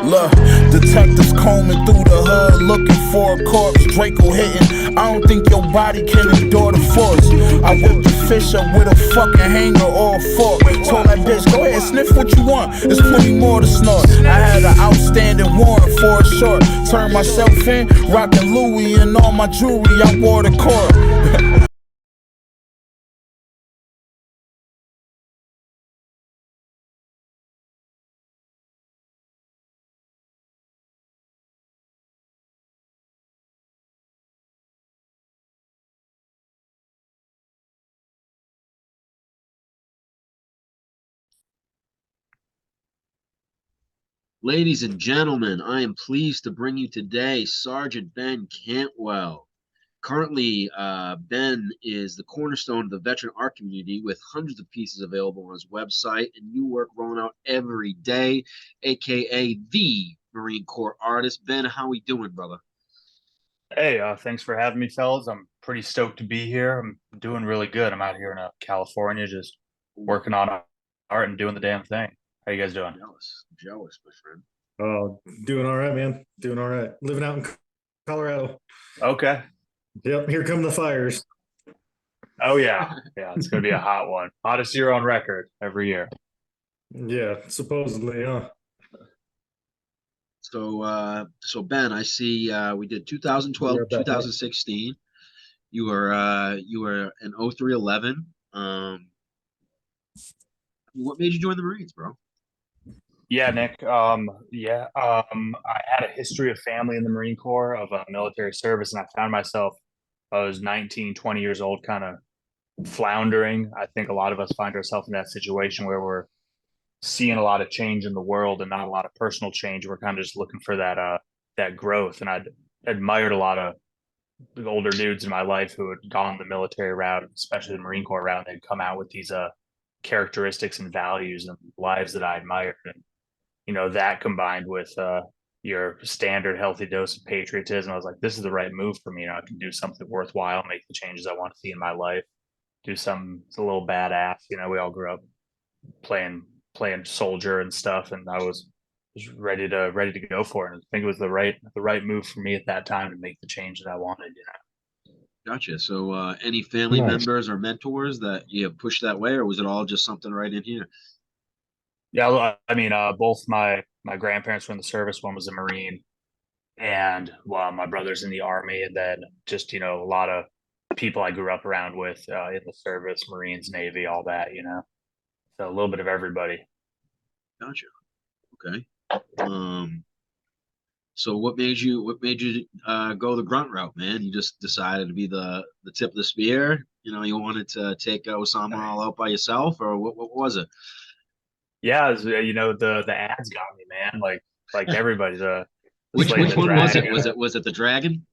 Look, detectives combing through the hood looking for a corpse. Draco hitting, I don't think your body can endure the force. I whipped the fish up with a fucking hanger or a fork. Told that bitch, go ahead, sniff what you want, there's plenty more to snort. I had an outstanding warrant for a short. Turned myself in, rocking Louis and all my jewelry, I wore the court. Ladies and gentlemen, I am pleased to bring you today Sergeant Ben Cantwell. Currently, Ben is the cornerstone of the veteran art community with hundreds of pieces available on his website and new work rolling out every day, aka the Marine Corps artist. Ben, how we doing, brother? Hey, thanks for having me, fellas. I'm pretty stoked to be here. I'm doing really good. I'm out here in California, just working on art and doing the damn thing. How you guys doing? Jealous, my friend. Oh, doing all right, man. Doing all right. Living out in Colorado. Okay. Yep, here come the fires. Oh yeah, yeah. It's gonna be a hot one. Hottest year on record every year. Yeah, supposedly, huh? So Ben, I see we did 2012, 2016. You were an 0311. What made you join the Marines, bro? Yeah, Nick. I had a history of family in the Marine Corps of military service, and I found myself. I was 19, 20 years old, kind of floundering. I think a lot of us find ourselves in that situation where we're seeing a lot of change in the world and not a lot of personal change. We're kind of just looking for that growth. And I'd admired a lot of the older dudes in my life who had gone the military route, especially the Marine Corps route. They'd come out with these characteristics and values and lives that I admired. And that combined with your standard healthy dose of patriotism, I was like, this is the right move for me. I can do something worthwhile, make the changes I want to see in my life, do something a little badass. We all grew up playing soldier and stuff, and I was ready to go for it. I think it was the right move for me at that time to make the change that I wanted. Gotcha. So, any family members or mentors that you have pushed that way, or was it all just something right in here? Yeah, I mean, both my grandparents were in the service. One was a Marine, and my brother's in the Army, and then just a lot of people I grew up around with in the service, Marines, Navy, all that. So a little bit of everybody. Gotcha. Okay. So what made you go the grunt route, man? You just decided to be the tip of the spear. You wanted to take Osama all out by yourself, or what was it? Yeah, it was, the ads got me, man. Like everybody's which one was it? Was it the dragon?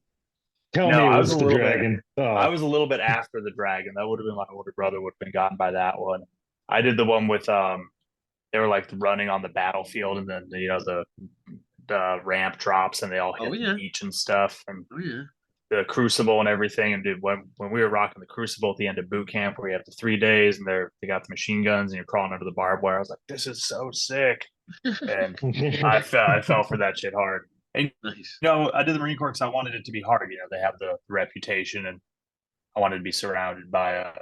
Tell me it was the dragon. I was a little bit after the dragon. That would have been my older brother would have been gotten by that one. I did the one with they were like running on the battlefield, and then the ramp drops and they all hit the beach and stuff, and the crucible and everything. And dude, when we were rocking the crucible at the end of boot camp, where you have the 3 days and they got the machine guns and you're crawling under the barbed wire, I was like, this is so sick. And I fell for that shit hard. And nice. I did the Marine Corps because I wanted it to be hard. They have the reputation, and I wanted to be surrounded by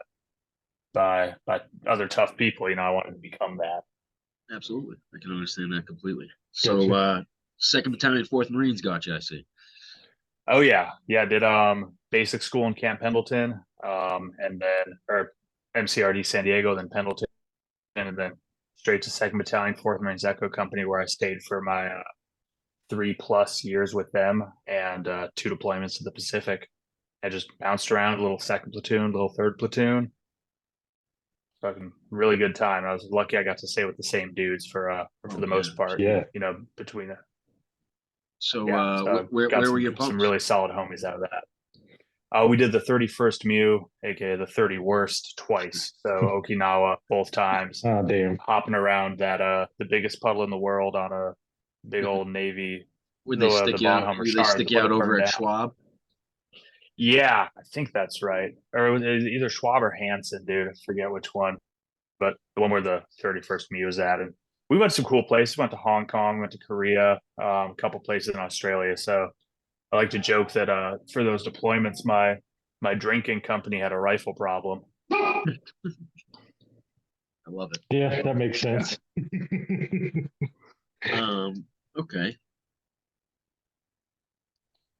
other tough people. I wanted to become that. Absolutely, I can understand that completely. So, gotcha. 2nd Battalion, 4th Marines got you, I see. Oh yeah, I did basic school in Camp Pendleton, and then MCRD San Diego, then Pendleton, and then straight to 2nd Battalion, 4th Marines Echo Company, where I stayed for my 3+ years with them, and 2 deployments to the Pacific. I just bounced around, a little 2nd platoon, a little 3rd platoon. Fucking really good time. I was lucky I got to stay with the same dudes for the most part. Yeah. Between it. So, where were your pumps? Some really solid homies out of that. We did the 31st MEU, aka the 30 worst, twice. So Okinawa both times. Oh damn! Hopping around the biggest puddle in the world on a big old Navy. Would they stick you out? Would they stick you out over at Schwab? Yeah, I think that's right. Or it was either Schwab or Hansen, dude. I forget which one, but the one where the 31st Me was at. And we went to some cool places. Went to Hong Kong, went to Korea, a couple places in Australia. So I like to joke that for those deployments, my drinking company had a rifle problem. I love it. Yeah, that makes sense. Okay.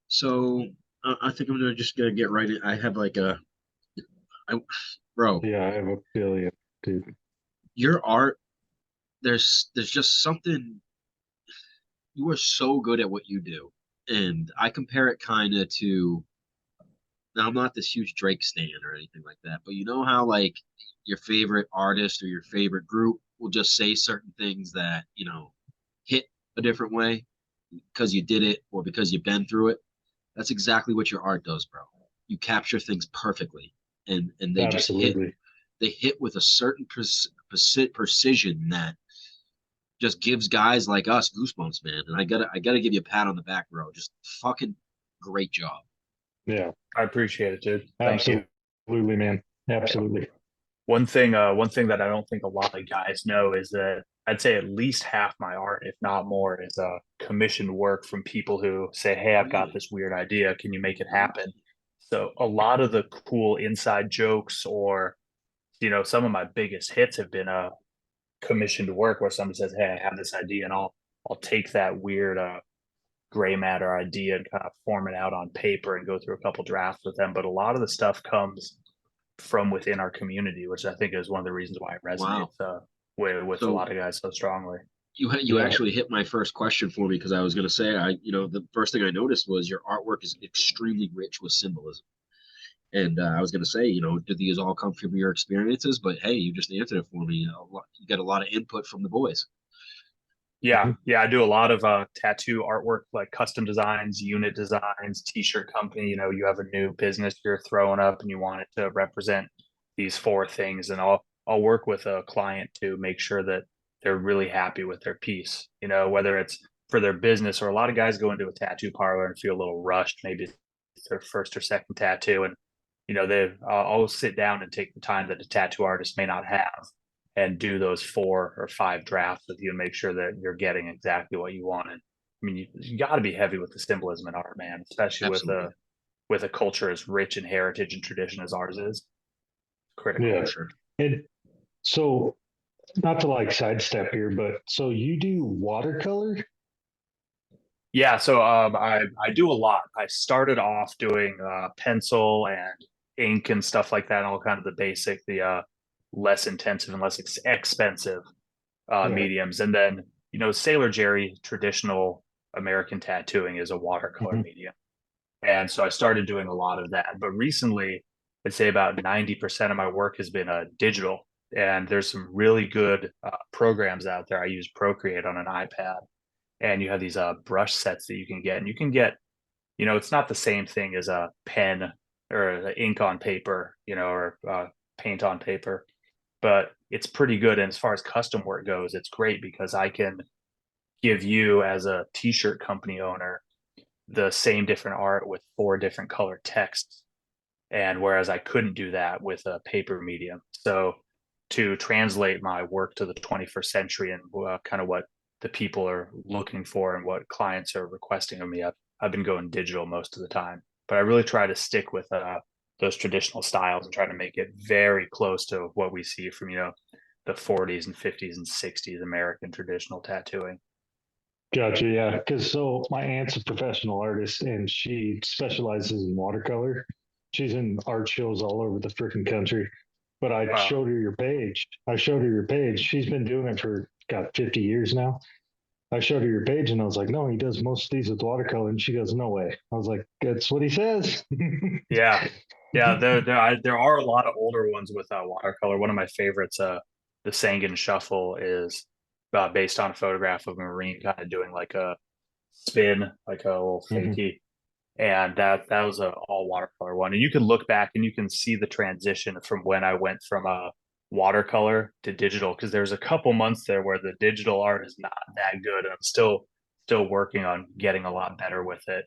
So I think I'm just gonna get right in. I have like bro, Yeah, I have a feeling, dude. your art. There's just something. You are so good at what you do, and I compare it kind of to. Now I'm not this huge Drake stan or anything like that, but you know how like your favorite artist or your favorite group will just say certain things that hit a different way because you did it or because you've been through it. That's exactly what your art does, bro. You capture things perfectly, and they just hit. Absolutely. They hit with a certain precision that just gives guys like us goosebumps, man. And I gotta give you a pat on the back, bro. Just fucking great job. Yeah, I appreciate it, dude. Thank you. absolutely, man. Absolutely. One thing that I don't think a lot of guys know is that I'd say at least half my art, if not more, is commissioned work from people who say, "Hey, I've got Really? this weird idea. Can you make it happen?" So a lot of the cool inside jokes, or some of my biggest hits have been commissioned work where somebody says, "Hey, I have this idea," and I'll take that weird gray matter idea and kind of form it out on paper and go through a couple drafts with them. But a lot of the stuff comes from within our community, which I think is one of the reasons why it Wow. resonates with a So lot of guys so strongly. you Yeah. actually hit my first question for me because I was gonna say the first thing I noticed was your artwork is extremely rich with symbolism. And I was going to say, did these all come from your experiences? But hey, you just answered it for me. You got a lot of input from the boys. Yeah, Mhm. yeah, I do a lot of tattoo artwork, like custom designs, unit designs, t-shirt company. You have a new business you're throwing up and you want it to represent these four things, and I'll work with a client to make sure that they're really happy with their piece. Whether it's for their business, or a lot of guys go into a tattoo parlor and feel a little rushed. Maybe it's their first or second tattoo, and they I'll sit down and take the time that a tattoo artist may not have and do those 4 or 5 drafts with you and make sure that you're getting exactly what you wanted. I mean, you got to be heavy with the symbolism in art, man, especially Absolutely. with a culture as rich in heritage and tradition as ours is. Critical. For Yeah. sure. And so, not to like sidestep here, but so you do watercolor? Yeah, so I do a lot. I started off doing pencil and ink and stuff like that, all kind of the basic, the less intensive and less expensive Right. mediums. And then, Sailor Jerry, traditional American tattooing, is a watercolor Mhm. medium. And so I started doing a lot of that. But recently, I'd say about 90% of my work has been digital. And there's some really good programs out there. I use Procreate on an iPad, and you have these brush sets that you can get. And you can get, it's not the same thing as a pen or ink on paper, or paint on paper, but it's pretty good. And as far as custom work goes, it's great because I can give you, as a t-shirt company owner, the same different art with 4 different color texts. And whereas I couldn't do that with a paper medium. So to translate my work to the 21st century and kind of what the people are looking for and what clients are requesting of me, I've been going digital most of the time. But I really try to stick with those traditional styles and try to make it very close to what we see from, the 40s and 50s and 60s American traditional tattooing. Gotcha. Yeah. Because so my aunt's a professional artist and she specializes in watercolor. She's in art shows all over the freaking country. But I Wow. showed her your page. I showed her your page. She's been doing it for, got 50 years now. I showed her your page and I was like, no, he does most of these with watercolor. And she goes, no way. I was like, that's what he says. Yeah, yeah. There are a lot of older ones with watercolor. One of my favorites, the Sangan Shuffle, is based on a photograph of a Marine kind of doing like a spin, like a little Mhm. fakie, and that was a all watercolor one. And you can look back and you can see the transition from when I went from watercolor to digital, because there's a couple months there where the digital art is not that good, and I'm still working on getting a lot better with it.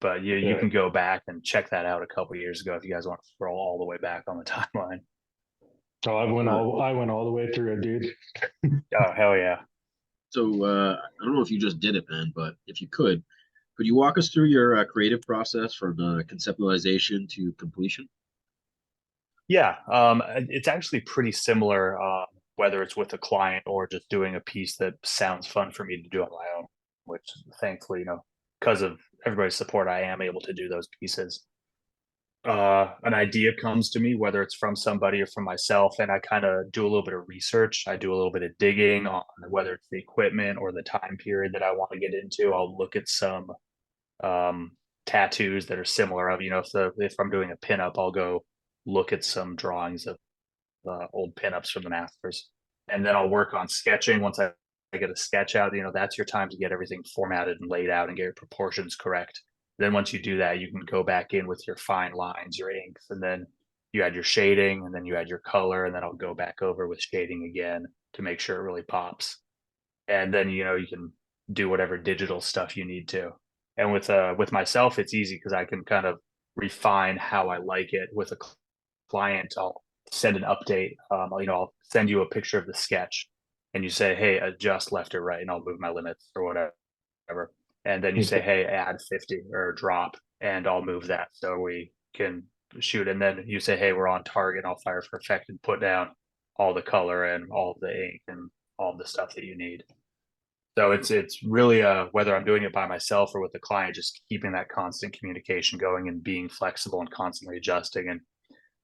But you can go back and check that out a couple years ago if you guys want to scroll all the way back on the timeline. Oh, I went all the way through it, dude. Oh hell yeah. So I don't know if you just did it, Ben, but if you could you walk us through your creative process from conceptualization to completion? Yeah, it's actually pretty similar, whether it's with a client or just doing a piece that sounds fun for me to do on my own, which thankfully, because of everybody's support, I am able to do those pieces. An idea comes to me, whether it's from somebody or from myself, and I kind of do a little bit of research. I do a little bit of digging on whether it's the equipment or the time period that I want to get into. I'll look at some tattoos that are similar. If I'm doing a pinup, I'll go look at some drawings of old pinups from the masters, and then I'll work on sketching. Once I get a sketch out, that's your time to get everything formatted and laid out and get your proportions correct. Then once you do that, you can go back in with your fine lines, your inks, and then you add your shading, and then you add your color, and then I'll go back over with shading again to make sure it really pops. And then you can do whatever digital stuff you need to. And with myself, it's easy because I can kind of refine how I like it. With a client, I'll send an update. I'll send you a picture of the sketch, and you say, "Hey, adjust left or right," and I'll move my limits or whatever. And then you say, "Hey, add 50 or drop," and I'll move that so we can shoot. And then you say, "Hey, we're on target." And I'll fire for effect and put down all the color and all the ink and all the stuff that you need. So it's really whether I'm doing it by myself or with the client, just keeping that constant communication going and being flexible and constantly adjusting. And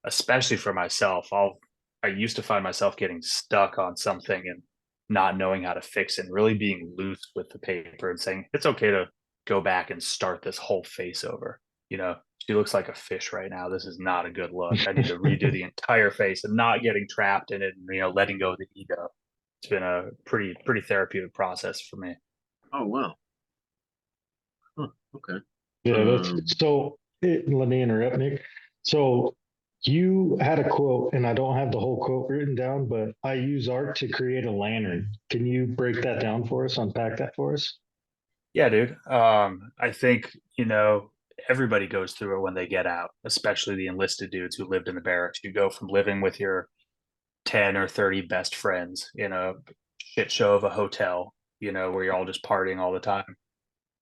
especially for myself, I used to find myself getting stuck on something and not knowing how to fix it, and really being loose with the paper and saying it's okay to go back and start this whole face over. She looks like a fish right now. This is not a good look. I need to redo the entire face, and not getting trapped in it and letting go of the ego. It's been a pretty therapeutic process for me. Oh wow. Huh, okay. Yeah, let me interrupt, Nick. So you had a quote, and I don't have the whole quote written down, but I use art to create a lantern. Can you break that down for us, unpack that for us? Yeah, dude. I think, everybody goes through it when they get out, especially the enlisted dudes who lived in the barracks. You go from living with your 10 or 30 best friends in a shit show of a hotel, where you're all just partying all the time.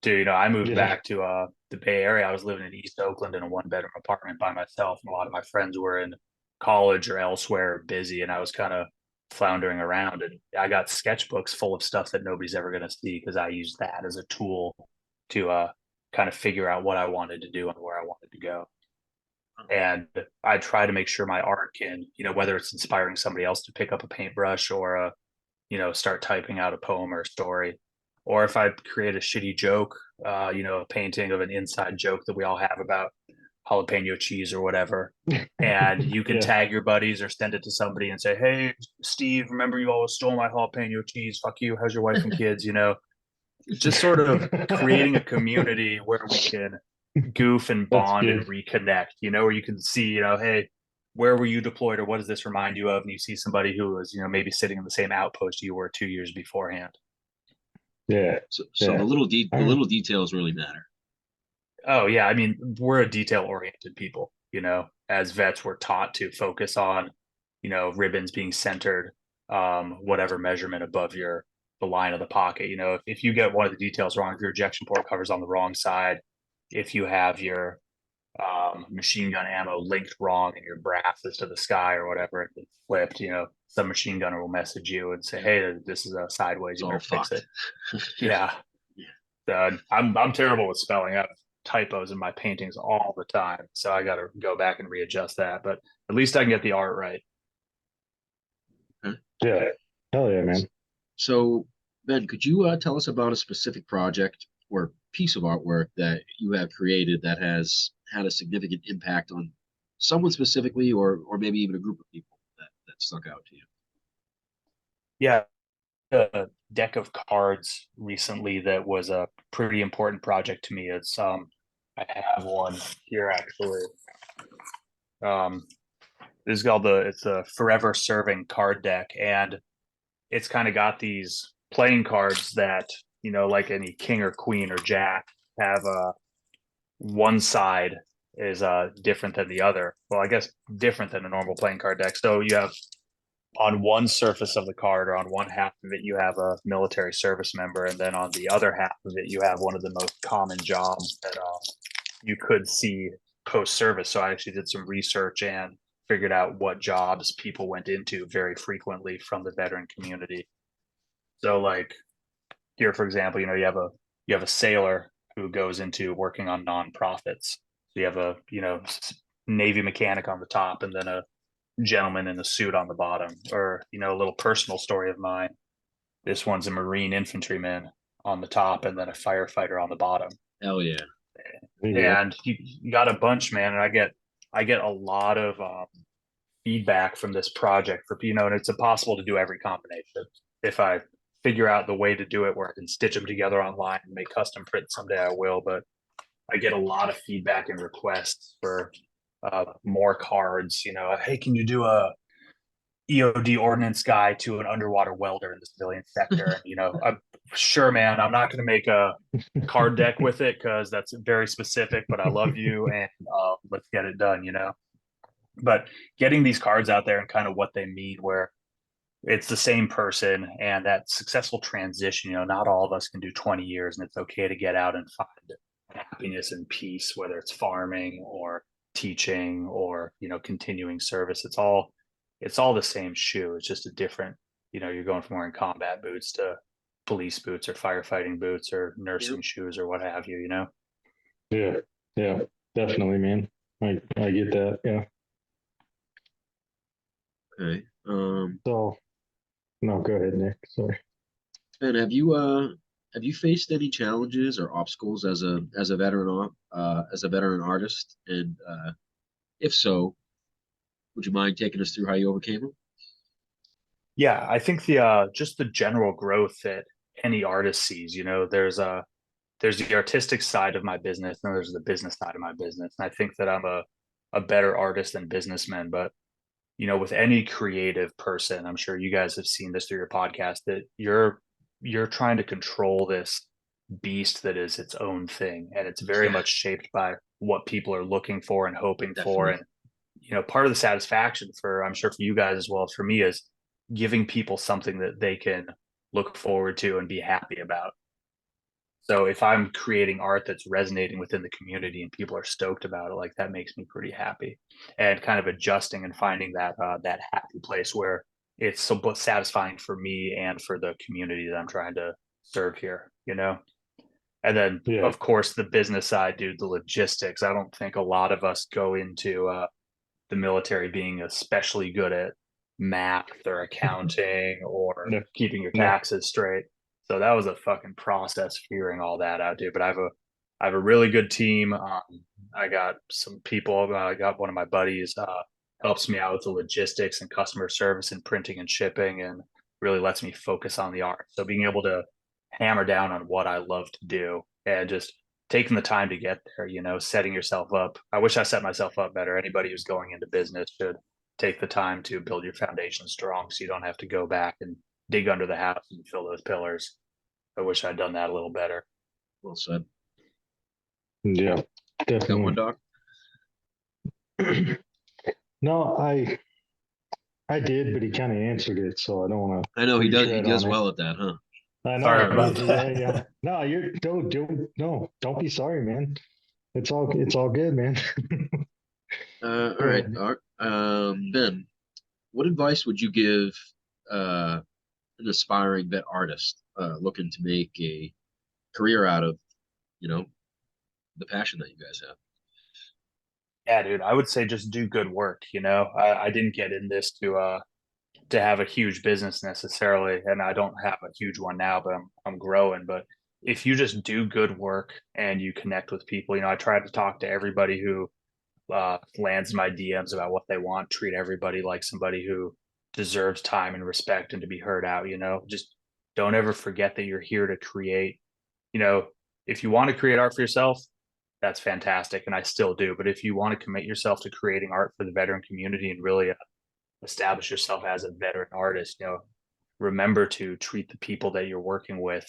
Dude, I moved Yeah. back to the Bay Area. I was living in East Oakland in a one-bedroom apartment by myself, and a lot of my friends were in college or elsewhere busy, and I was kind of floundering around. And I got sketchbooks full of stuff that nobody's ever going to see because I used that as a tool to kind of figure out what I wanted to do and where I wanted to go. And I try to make sure my art can, whether it's inspiring somebody else to pick up a paintbrush or start typing out a poem or a story, or if I create a shitty joke, a painting of an inside joke that we all have about jalapeno cheese or whatever, and you can Yeah. tag your buddies or send it to somebody and say, "Hey, Steve, remember you always stole my jalapeno cheese? Fuck you. How's your wife and kids?" Just sort of creating a community where we can goof and That's bond and good. reconnect, where you can see, hey, where were you deployed, or what does this remind you of? And you see somebody who was, maybe sitting in the same outpost you were 2 years beforehand. Yeah. So Yeah. the little details really matter. Oh yeah, I mean, we're a detail oriented people. As vets, we're taught to focus on, ribbons being centered, whatever measurement above the line of the pocket. If you get one of the details wrong, if your ejection port cover's on the wrong side, if you have your machine gun ammo linked wrong and your brass is to the sky or whatever, it's flipped, some machine gunner will message you and say, "Hey, this is a sideways, you better fix it." Yeah. I'm terrible with spelling. I have typos in my paintings all the time, so I got to go back and readjust that. But at least I can get the art right. Yeah. Hell yeah, man. So, Ben, could you tell us about a specific project or piece of artwork that you have created that has had a significant impact on someone specifically, or maybe even a group of people that stuck out to you? Yeah, a deck of cards recently that was a pretty important project to me. It's I have one here actually. This is called it's a Forever Serving card deck, and it's kind of got these playing cards that, like any king or queen or jack, have one side is different than the other. Well, I guess different than a normal playing card deck. So you have on one surface of the card, or on one half of it, you have a military service member, and then on the other half of it, you have one of the most common jobs that you could see post service. So I actually did some research and figured out what jobs people went into very frequently from the veteran community. So, like here, for example, you have a sailor who goes into working on nonprofits. So you have a Navy mechanic on the top, and then a gentleman in a suit on the bottom. Or a little personal story of mine. This one's a Marine infantryman on the top, and then a firefighter on the bottom. Hell yeah. And you got a bunch, man. And I get a lot of feedback from this project for and it's impossible to do every combination. If I figure out the way to do it where I can stitch them together online and make custom prints someday, I will. But I get a lot of feedback and requests for more cards. Hey, can you do a EOD ordnance guy to an underwater welder in the civilian sector? I'm sure, man. I'm not going to make a card deck with it because that's very specific. But I love you, and let's get it done. But getting these cards out there and kind of what they mean, where it's the same person and that successful transition. Not all of us can do 20 years, and it's okay to get out and find happiness and peace, whether it's farming or teaching or continuing service. It's all the same shoe. It's just a different, you're going from wearing combat boots to police boots or firefighting boots or nursing shoes or what have you. Yeah, definitely, man. I get that. Yeah. Okay. So, no, go ahead, Nick. Sorry. Ben, have you faced any challenges or obstacles as a veteran artist? And if so, would you mind taking us through how you overcame them? Yeah, I think the just the general growth that any artist sees. There's the artistic side of my business, and there's the business side of my business. And I think that I'm a better artist than businessman. But with any creative person, I'm sure you guys have seen this through your podcast, that you're trying to control this beast that is its own thing, and it's very much shaped by what people are looking for and hoping for. And part of the satisfaction, I'm sure for you guys as well as for me, is giving people something that they can look forward to and be happy about. So if I'm creating art that's resonating within the community and people are stoked about it, like, that makes me pretty happy. And kind of adjusting and finding that happy place where it's so both satisfying for me and for the community that I'm trying to serve here. And then of course the business side, dude, the logistics. I don't think a lot of us go into the military being especially good at math or accounting or keeping your taxes straight. So that was a fucking process figuring all that out, dude. But I have a really good team. I got some people. I got one of my buddies helps me out with the logistics and customer service and printing and shipping, and really lets me focus on the art. So being able to hammer down on what I love to do and just taking the time to get there, setting yourself up. I wish I set myself up better. Anybody who's going into business should take the time to build your foundation strong so you don't have to go back and dig under the house and fill those pillars. I wish I'd done that a little better. Well said. Yeah, definitely. Got one, Doc? No, I did, but he kind of answered it, so I don't want to. I know he does. He does well at that, huh? I know. Sorry about that. Yeah. No, don't be sorry, man. It's all good, man. All right, Doc. Ben, what advice would you give an aspiring vet artist looking to make a career out of, the passion that you guys have? Yeah, dude, I would say just do good work. I didn't get in this to have a huge business necessarily, and I don't have a huge one now, but I'm growing. But if you just do good work and you connect with people, I try to talk to everybody who lands my DMs about what they want, treat everybody like somebody who deserves time and respect and to be heard out. Just don't ever forget that you're here to create. If you want to create art for yourself, that's fantastic, and I still do. But if you want to commit yourself to creating art for the veteran community and really establish yourself as a veteran artist, remember to treat the people that you're working with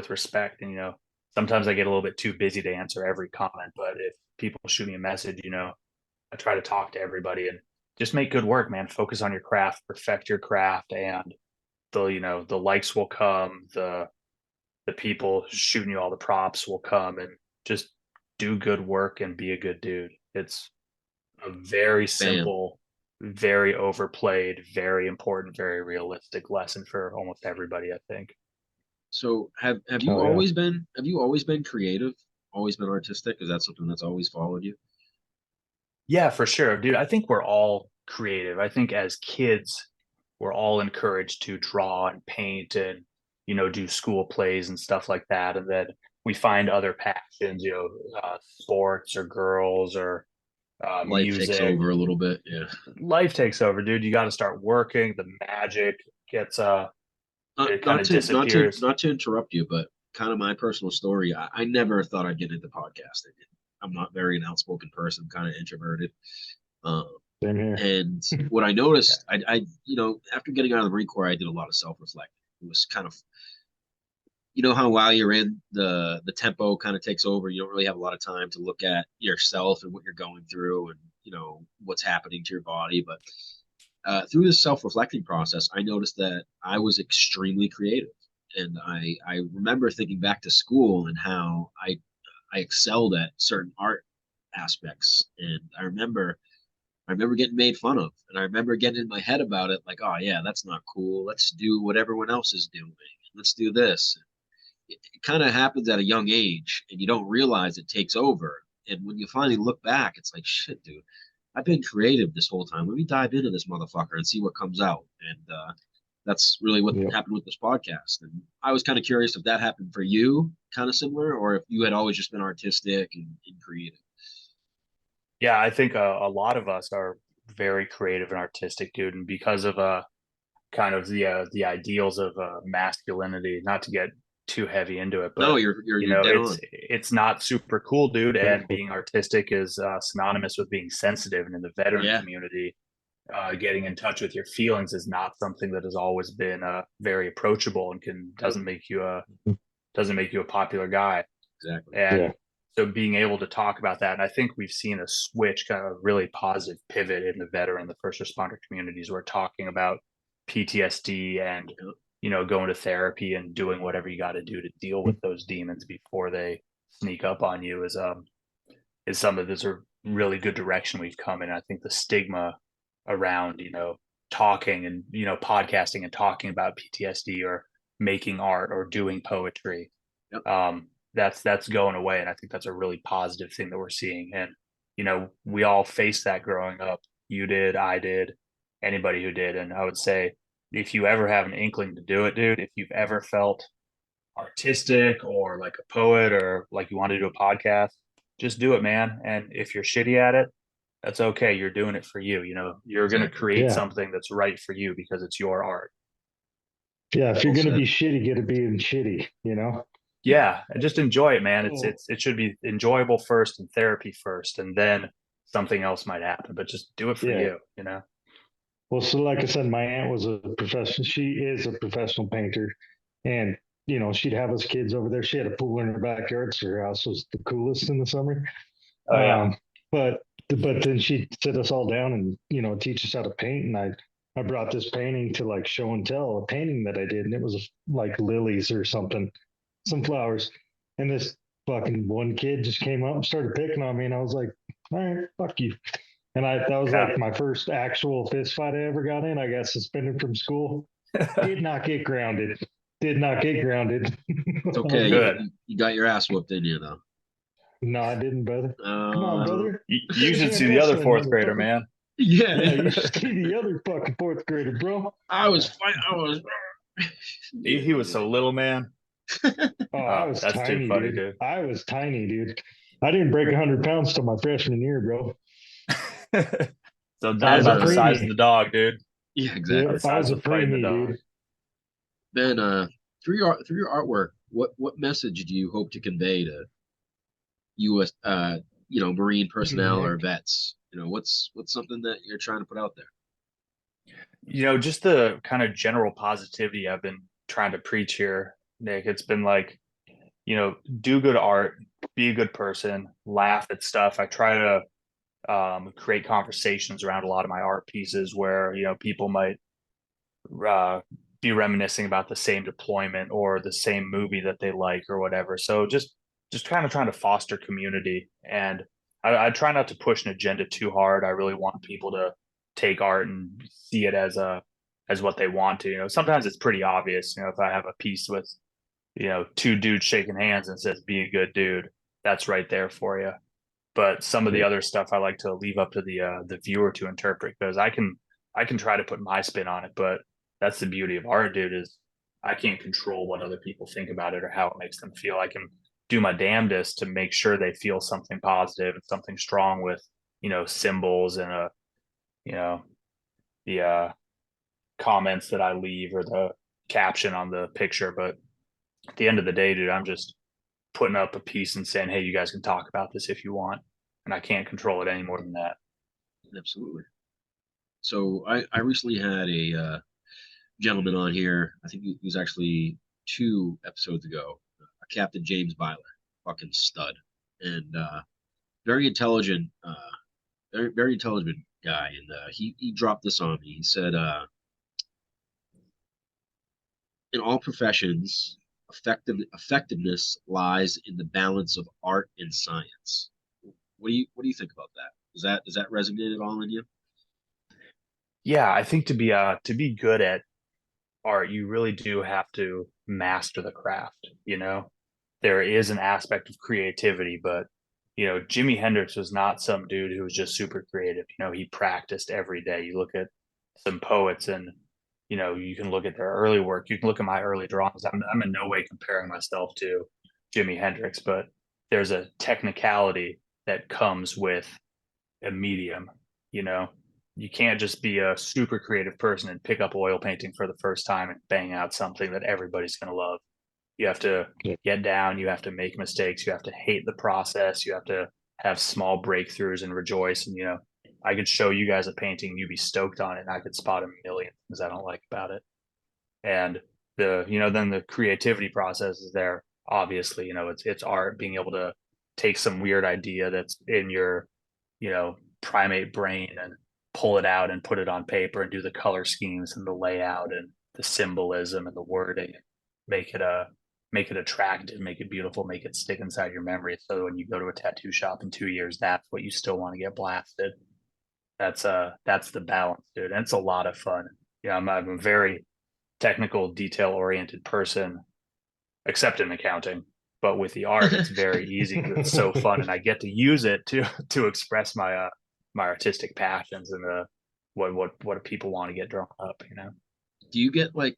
respect, and sometimes I get a little bit too busy to answer every comment, but if people shoot me a message, I try to talk to everybody and just make good work, man. Focus on your craft, perfect your craft, and the likes will come, the people shooting you all the props will come, and just do good work and be a good dude. It's a very Bam. simple, very overplayed, very important, very realistic lesson for almost everybody, I think. So have you Oh yeah. always been creative? Always been artistic? Is that something that's always followed you? Yeah, for sure, dude. I think we're all creative. I think as kids, we're all encouraged to draw and paint and, do school plays and stuff like that. And then we find other passions, sports or girls or Life takes music. over a little bit. Yeah. Life takes over, dude. You got to start working. The magic gets, Not it kind not of to not to disappears. not to interrupt you, but kind of my personal story. I never thought I'd get into podcasting. I'm not very an outspoken person, kind of introverted. Um, Same here. and what I noticed, after getting out of the Marine Corps, I did a lot of self-reflecting. It was kind of, how while you're in the tempo kind of takes over. You don't really have a lot of time to look at yourself and what you're going through and what's happening to your body. But through this self-reflecting process, I noticed that I was extremely creative, and I remember thinking back to school and how I excelled at certain art aspects, and I remember getting made fun of, and I remember getting in my head about it, like, oh yeah, that's not cool. Let's do what everyone else is doing. Let's do this. It kind of happens at a young age, and you don't realize it takes over. And when you finally look back, it's like, shit, dude, I've been creative this whole time. Let me dive into this motherfucker and see what comes out. And that's really what Yep. happened with this podcast. And I was kind of curious if that happened for you, kind of similar, or if you had always just been artistic and creative. Yeah, I think a lot of us are very creative and artistic, dude. And because of kind of the ideals of masculinity, not to get too heavy into it, No, but you're dead it's on. it's not super cool, dude. And Careful. being artistic is synonymous with being sensitive. And in the veteran Yeah, community, getting in touch with your feelings is not something that has always been very approachable and can doesn't make you a popular guy. exactly. And Yeah. so being able to talk about that, and I think we've seen a switch, kind of really positive pivot in the veteran, the first responder communities. We're talking about PTSD and, going to therapy and doing whatever you got to do to deal with those demons before they sneak up on you is some of this a really good direction we've come in. I think the stigma around, talking and, podcasting and talking about PTSD or making art or doing poetry, Yep. that's going away, and I think that's a really positive thing that we're seeing. And we all faced that growing up. You did, I did, anybody who did. And I would say, if you ever have an inkling to do it, dude, if you've ever felt artistic or like a poet or like you want to do a podcast, just do it, man. And if you're shitty at it, that's okay. You're doing it for you. You're going to Exactly. create Yeah. something that's right for you because it's your art. Yeah. If you're Well gonna said. be shitty, get to being shitty, you know? Yeah, and just enjoy it, man. Oh. It should be enjoyable first and therapy first, and then something else might happen. But just do it for Yeah. you. Well, so like I said, my aunt was a professional. She is a professional painter, and she'd have us kids over there. She had a pool in her backyard, so her house was the coolest in the summer. Oh yeah. But then she'd sit us all down and teach us how to paint. And I brought this painting to like show and tell, a painting that I did, and it was like lilies or something, some flowers. And this fucking one kid just came up and started picking on me, and I was like, all right, fuck you. And that was Yeah. like my first actual fist fight I ever got in. I got suspended from school. Did not get grounded. Did not get grounded. It's okay. Good. You got your ass whooped, didn't you, though? No, I didn't, brother. Come on, brother. You should see the other fourth grader, man. Yeah. Yeah, you should see the other fucking fourth grader, bro. I was fighting. I was. He was so little, man. Oh, I was that's tiny, too funny, dude. dude. I was tiny, dude. I didn't break 100 pounds till my freshman year, bro. So I not was about a the size preemie. of the dog, dude. Yeah, exactly. Yep, I was a Size of fighting the preemie, dog. dude. Ben, through your artwork, what message do you hope to convey to U.S. Marine personnel or vets? What's something that you're trying to put out there? Just the kind of general positivity I've been trying to preach here, Nick. It's been like, do good art, be a good person, laugh at stuff. I try to create conversations around a lot of my art pieces where, people might uh, be reminiscing about the same deployment or the same movie that they like or whatever. So just kind of trying to foster community. And I try not to push an agenda too hard. I really want people to take art and see it as what they want to. Sometimes it's pretty obvious. If I have a piece with, two dudes shaking hands and says "be a good dude," that's right there for you. But some of the other stuff I like to leave up to the viewer to interpret, because I can try to put my spin on it, but that's the beauty of art, dude, is I can't control what other people think about it or how it makes them feel. I can do my damnedest to make sure they feel something positive and something strong with, symbols and you know, the comments that I leave or the caption on the picture. But at the end of the day, dude, I'm just putting up a piece and saying, hey, you guys can talk about this if you want. And I can't control it any more than that. Absolutely. So I recently had a gentleman on here. I think he was actually 2 episodes ago. Captain James Byler, fucking stud, and very intelligent, very intelligent guy. And he dropped this on me. He said, in all professions, effectiveness lies in the balance of art and science. What do you think about that? Does that resonate at all in you? Yeah, I think to be good at art, you really do have to master the craft, There is an aspect of creativity, but Jimi Hendrix was not some dude who was just super creative. He practiced every day. You look at some poets and you can look at their early work. You can look at my early drawings. I'm in no way comparing myself to Jimi Hendrix, but there's a technicality that comes with a medium, you know. You can't just be a super creative person and pick up oil painting for the first time and bang out something that everybody's going to love. You have to get down, you have to make mistakes, you have to hate the process, you have to have small breakthroughs and rejoice. And I could show you guys a painting, you'd be stoked on it, and I could spot a million things I don't like about it. And then the creativity process is there. Obviously, it's art, being able to take some weird idea that's in your, primate brain and pull it out and put it on paper and do the color schemes and the layout and the symbolism and the wording, make it attractive, make it beautiful, make it stick inside your memory. So when you go to a tattoo shop in 2 years, that's what you still want to get blasted. That's the balance, dude. And it's a lot of fun. I'm a very technical, detail oriented person, except in accounting. But with the art, it's very easy. It's so fun, and I get to use it to express my artistic passions and what people want to get drawn up. Do you get like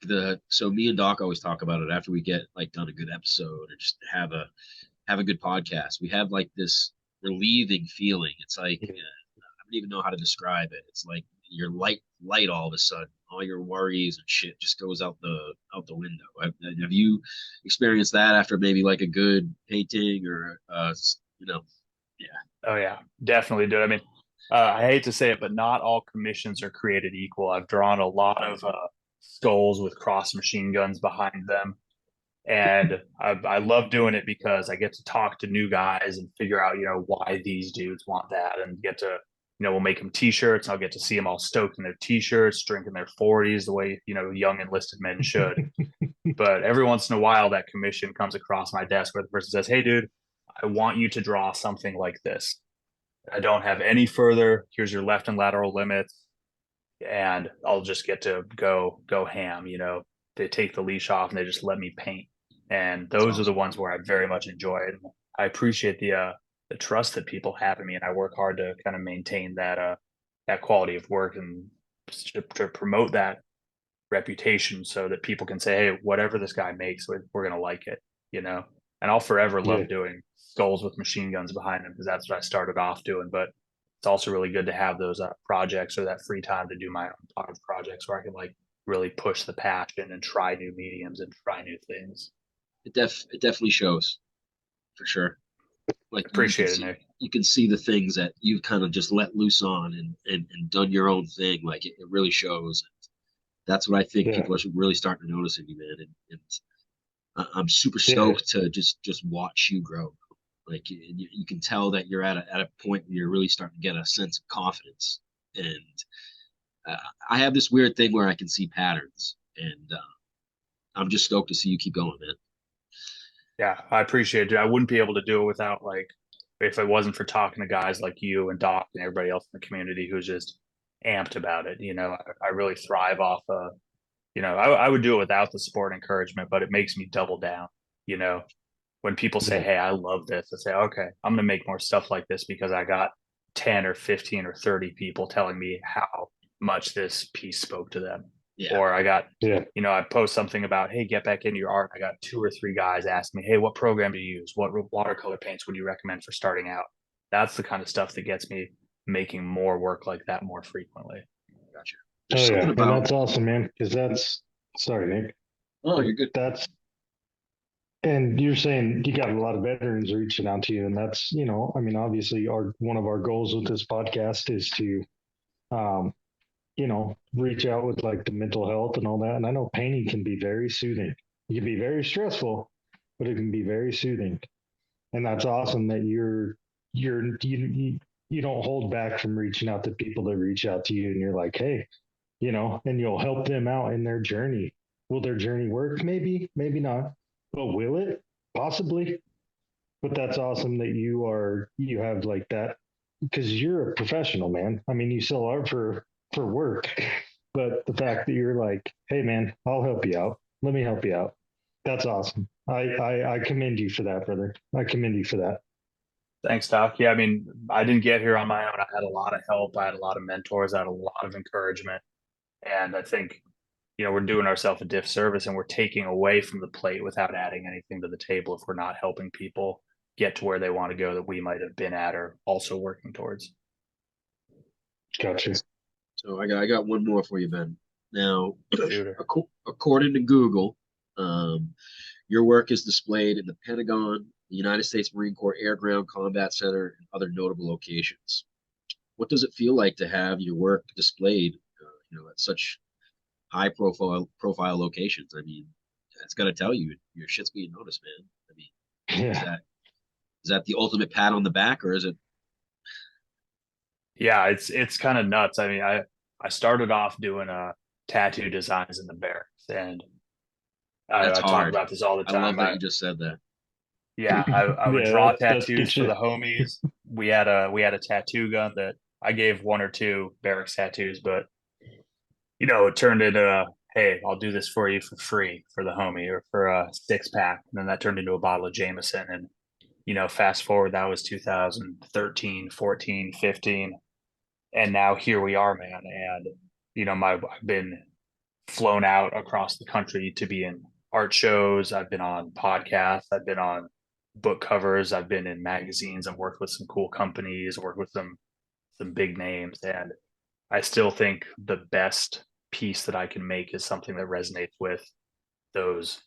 so me and Doc always talk about it after we get like done a good episode or just have a good podcast. We have like this relieving feeling. It's like I don't even know how to describe it. It's like you're light all of a sudden. All your worries and shit just goes out the window. Have you experienced that after maybe like a good painting or yeah. Oh yeah, definitely, dude. I mean, I hate to say it, but not all commissions are created equal. I've drawn a lot of skulls with cross machine guns behind them, and I love doing it because I get to talk to new guys and figure out why these dudes want that, and get to we'll make them t-shirts. I'll get to see them all stoked in their t-shirts, drinking their 40s the way young enlisted men should. But every once in a while, that commission comes across my desk where the person says, "Hey, dude, I want you to draw something like this. I don't have any further. Here's your left and lateral limits." And I'll just get to go ham. They take the leash off and they just let me paint. And those are the ones where I very much enjoy it. I appreciate the trust that people have in me, and I work hard to kind of maintain that quality of work and to promote that reputation so that people can say, hey, whatever this guy makes, we're gonna like it. And I'll forever love doing skulls with machine guns behind them because that's what I started off doing. But it's also really good to have those projects or that free time to do my own projects where I can like really push the passion and try new mediums and try new things. It definitely shows for sure. Like appreciate it, Nick. You can see the things that you've kind of just let loose on and done your own thing. Like it really shows. That's what I think people are really starting to notice in you, man. And I'm super stoked to just watch you grow. Like you can tell that you're at a point where you're really starting to get a sense of confidence. And I have this weird thing where I can see patterns, and I'm just stoked to see you keep going, man. Yeah, I appreciate it. I wouldn't be able to do it without like if it wasn't for talking to guys like you and Doc and everybody else in the community who's just amped about it. I really thrive off I would do it without the support and encouragement, but it makes me double down. You know, when people say, Yeah. "Hey, I love this," I say, "Okay, I'm going to make more stuff like this because I got 10 or 15 or 30 people telling me how much this piece spoke to them." Yeah. Or I got, Yeah. I post something about, "Hey, get back into your art." I got 2 or 3 guys ask me, "Hey, what program do you use? What watercolor paints would you recommend for starting out?" That's the kind of stuff that gets me making more work like that more frequently. Gotcha. Oh There's yeah, something and about. that's awesome, man. Because sorry, Nick. Oh, you're good. And you're saying you got a lot of veterans reaching out to you, and that's I mean, obviously, our one of our goals with this podcast is to, um, reach out with like the mental health and all that. And I know painting can be very soothing. It can be very stressful, but it can be very soothing. And that's awesome that you don't hold back from reaching out to people that reach out to you, and you're like, hey, and you'll help them out in their journey. Will their journey work? Maybe, maybe not. But will it? Possibly. But that's awesome that you have like that because you're a professional, man. I mean, you sell art for work, but the fact that you're like, hey, man, I'll help you out. Let me help you out. That's awesome. I commend you for that, brother. I commend you for that. Thanks, Doc. Yeah, I mean, I didn't get here on my own. I had a lot of help. I had a lot of mentors. I had a lot of encouragement. And I think, we're doing ourselves a disservice and we're taking away from the plate without adding anything to the table if we're not helping people get to where they want to go that we might have been at or also working towards. Gotcha. So I got one more for you, Ben. Now, Shooter. according to Google, your work is displayed in the Pentagon, the United States Marine Corps Air Ground Combat Center, and other notable locations. What does it feel like to have your work displayed, at such high profile locations? I mean, it's got to tell you your shit's being noticed, man. I mean, is Yeah. that the ultimate pat on the back, or is it? Yeah, it's kind of nuts. I mean, I started off doing tattoo designs in the barracks, and That's I talk hard. about this all the I love time. that you just said that. I would Yeah, draw that's good tattoos for shit. the homies. We had a tattoo gun that I gave 1 or 2 barracks tattoos, but it turned into hey, I'll do this for you for free for the homie or for a 6-pack, and then that turned into a bottle of Jameson. And fast forward, that was 2013, 14, 15, and now here we are, man. And I've been flown out across the country to be in art shows. I've been on podcasts. I've been on book covers. I've been in magazines. I've worked with some cool companies. Worked with some big names, and I still think the best piece that I can make is something that resonates with those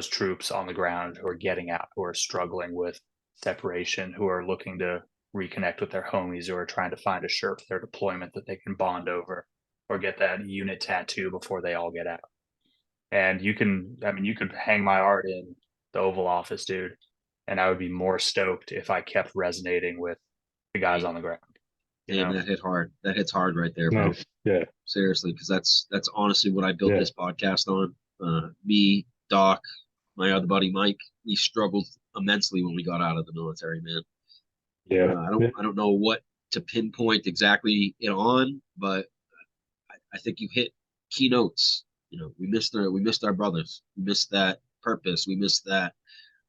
troops on the ground who are getting out, who are struggling with separation, who are looking to reconnect with their homies, who are trying to find a shirt for their deployment that they can bond over, or get that unit tattoo before they all get out. And you could hang my art in the Oval Office, dude, and I would be more stoked if I kept resonating with the guys on the ground. And that hit hard. That hits hard right there, bro. Nice. Yeah. Seriously, because that's honestly what I built Yeah. this podcast on. Me, Doc, my other buddy Mike, we struggled immensely when we got out of the military, man. Yeah. I don't know what to pinpoint exactly it on, but I think you hit keynotes. We missed our brothers. We missed that purpose. We missed that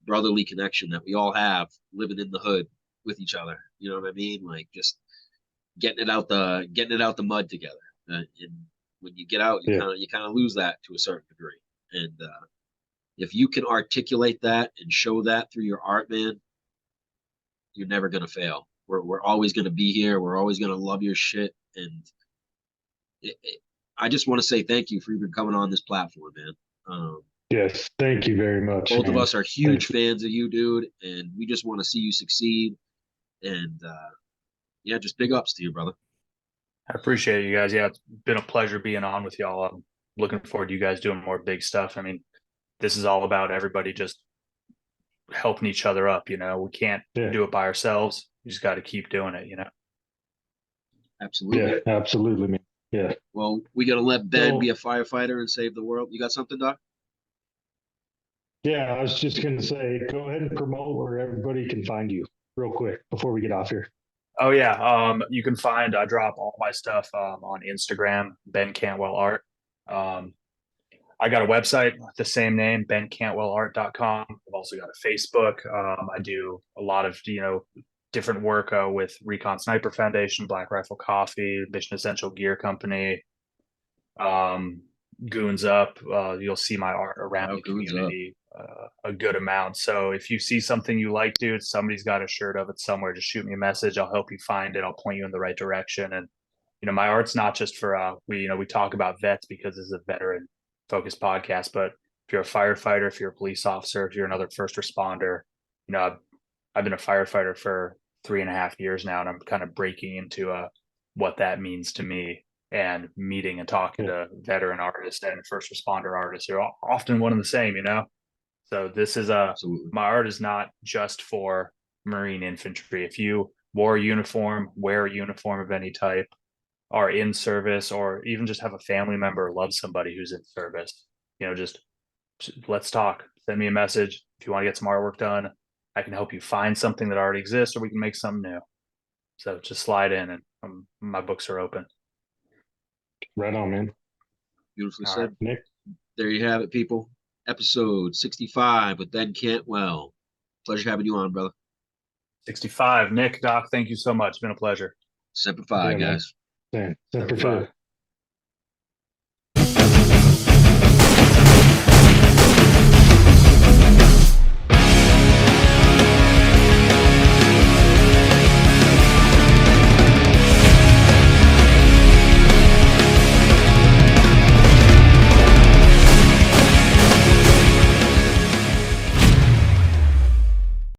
brotherly connection that we all have living in the hood with each other. You know what I mean? Like just getting it out the mud together. And when you get out, Yeah. you kind of lose that to a certain degree. And if you can articulate that and show that through your art, man, you're never gonna fail. We're always gonna be here. We're always gonna love your shit. And I just want to say thank you for even coming on this platform, man. Yes. Thank you very much. Both of man. us are huge fans of you, dude, and we just want to see you succeed. And yeah, just big ups to you, brother. I appreciate it, you guys. Yeah, it's been a pleasure being on with y'all. I'm looking forward to you guys doing more big stuff. I mean, this is all about everybody just helping each other up. We can't do it by ourselves. We just got to keep doing it. Absolutely. Yeah, absolutely, man. Yeah. Well, we got to let Ben be a firefighter and save the world. You got something, Doc? Yeah, I was just going to say, go ahead and promote where everybody can find you real quick before we get off here. Oh yeah. You can find, I drop all my stuff on Instagram, Ben Cantwell Art. I got a website, the same name, bencantwellart.com. I've also got a Facebook. I do a lot of, different work with Recon Sniper Foundation, Black Rifle Coffee, Mission Essential Gear Company, Goons Up. You'll see my art around the community a good amount. So if you see something you like, dude, somebody's got a shirt of it somewhere, just shoot me a message. I'll help you find it. I'll point you in the right direction. And, my art's not just for, we talk about vets because this is a veteran focused podcast, but if you're a firefighter, if you're a police officer, if you're another first responder, I've been a firefighter for 3.5 years now, and I'm kind of breaking into what that means to me, and meeting and talking to veteran artists and first responder artists who are often one and the same, So this is my art is not just for Marine infantry. If you wore a uniform, wear a uniform of any type, are in service, or even just have a family member or love somebody who's in service, just let's talk. Send me a message. If you want to get some artwork done, I can help you find something that already exists, or we can make something new. So just slide in, and my books are open. Right on, man. Beautifully said. Right, Nick. There you have it, people. Episode 65 with Ben Cantwell. Pleasure having you on, brother. 65. Nick, Doc, thank you so much. It's been a pleasure. Semper Fi, guys. Semper Fi.